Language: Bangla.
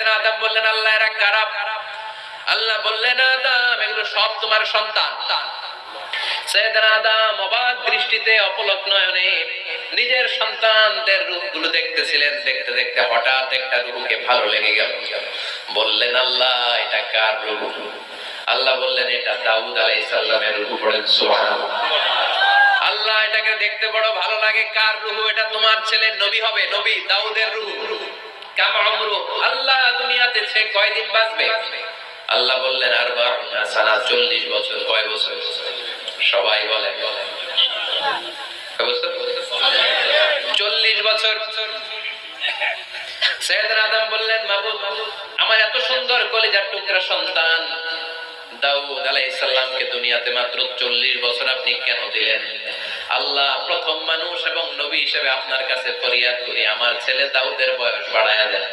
সাইয়েদনা আদম বললেন, আল্লাহ এরা কারা? আল্লাহ বললেন, আদম এগুলো সব তোমার সন্তান। সাইয়েদনা আদম অবাক দৃষ্টিতে অপলক নয়নে নিজের সন্তানদের রূপগুলো দেখতেছিলেন। দেখতে দেখতে হঠাৎ একটা রূপকে ভালো লেগে গেল। বললেন, আল্লাহ এটা কার রূপ? আল্লাহ বললেন, এটা দাউদ আলাইহিস সালামের রূহ। পড়েন সুবহানাল্লাহ। আল্লাহ এটাকে দেখতে বড় ভালো লাগে, কার রূহ? এটা তোমার ছেলে নবী হবে, নবী দাউদের রূহ। কাম উমরু, আল্লাহ দুনিয়াতে সে কয়দিন বাঁচবে? আল্লাহ বললেন, আরবাউনা সানা, 40 বছর। কয় বছর? সবাই বলে 40 বছর। সাইয়েদনা আদম বললেন, মাবুদ, আমার এত সুন্দর কলিজার টুকরা সন্তান দাউদ আলাইহিস সালামকে দুনিয়াতে মাত্র 40 বছর আপনি কেন দিলেন? আল্লাহ, প্রথম মানুষ এবং নবী হিসেবে আপনার কাছে ফরিয়াদ করি, আমার ছেলে দাউদের বয়স বাড়ায়া দেন।